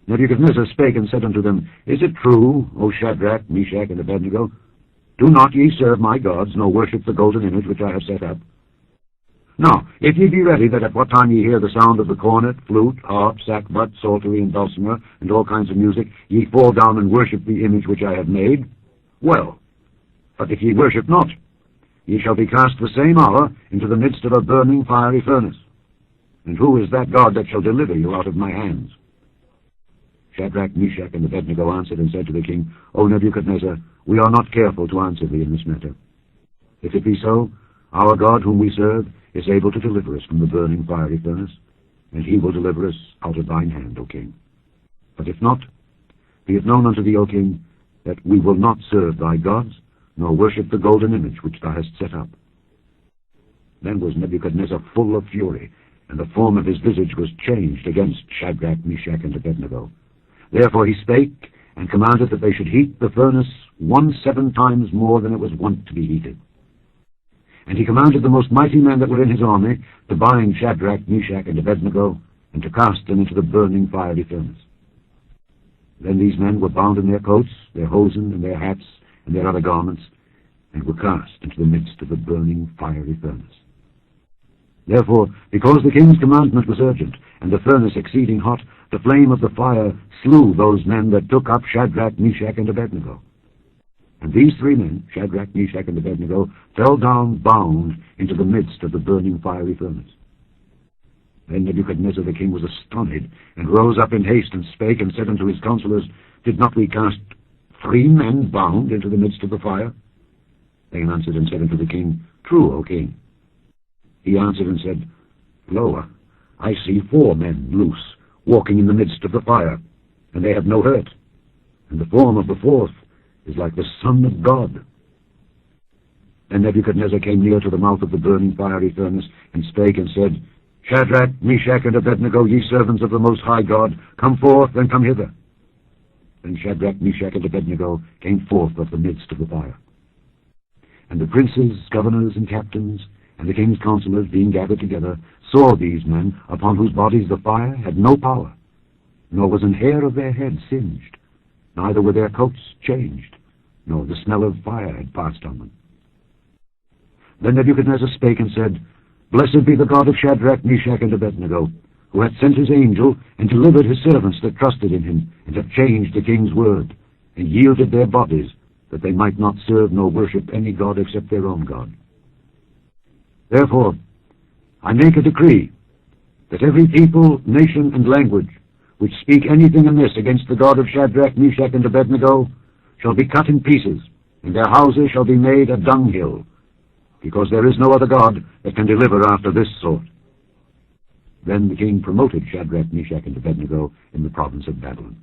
Nebuchadnezzar spake and said unto them, Is it true, O Shadrach, Meshach, and Abednego? Do not ye serve my gods, nor worship the golden image which I have set up? Now, if ye be ready that at what time ye hear the sound of the cornet, flute, harp, sackbut, psaltery, and dulcimer, and all kinds of music, ye fall down and worship the image which I have made, well. But if ye worship not, ye shall be cast the same hour into the midst of a burning fiery furnace. And who is that God that shall deliver you out of my hands? Shadrach, Meshach, and Abednego answered and said to the king, O Nebuchadnezzar, we are not careful to answer thee in this matter. If it be so, our God whom we serve is able to deliver us from the burning fiery furnace, and he will deliver us out of thine hand, O king. But if not, be it known unto thee, O king, that we will not serve thy gods, nor worship the golden image which thou hast set up. Then was Nebuchadnezzar full of fury, and the form of his visage was changed against Shadrach, Meshach, and Abednego. Therefore he spake, and commanded that they should heat the furnace 17 times more than it was wont to be heated. And he commanded the most mighty men that were in his army to bind Shadrach, Meshach, and Abednego, and to cast them into the burning fiery furnace. Then these men were bound in their coats, their hosen, and their hats, and their other garments, and were cast into the midst of the burning fiery furnace. Therefore, because the king's commandment was urgent, and the furnace exceeding hot, the flame of the fire slew those men that took up Shadrach, Meshach, and Abednego. And these 3 men, Shadrach, Meshach, and Abednego, fell down bound into the midst of the burning fiery furnace. Then Nebuchadnezzar the king was astonished, and rose up in haste, and spake, and said unto his counselors, Did not we cast 3 men bound into the midst of the fire? They answered and said unto the king, True, O king. He answered and said, Lo, I see 4 men loose, walking in the midst of the fire, and they have no hurt, and the form of the 4th is like the Son of God. Then Nebuchadnezzar came near to the mouth of the burning fiery furnace, and spake and said, Shadrach, Meshach, and Abednego, ye servants of the Most High God, come forth and come hither. Then Shadrach, Meshach, and Abednego came forth of the midst of the fire. And the princes, governors, and captains, and the king's counselors, being gathered together, saw these men, upon whose bodies the fire had no power, nor was an hair of their head singed, neither were their coats changed, nor the smell of fire had passed on them. Then Nebuchadnezzar spake and said, Blessed be the God of Shadrach, Meshach, and Abednego, who hath sent his angel, and delivered his servants that trusted in him, and have changed the king's word, and yielded their bodies, that they might not serve nor worship any god except their own God. Therefore, I make a decree, that every people, nation, and language, which speak anything amiss against the God of Shadrach, Meshach, and Abednego, shall be cut in pieces, and their houses shall be made a dunghill, because there is no other God that can deliver after this sort. Then the king promoted Shadrach, Meshach, and Abednego in the province of Babylon.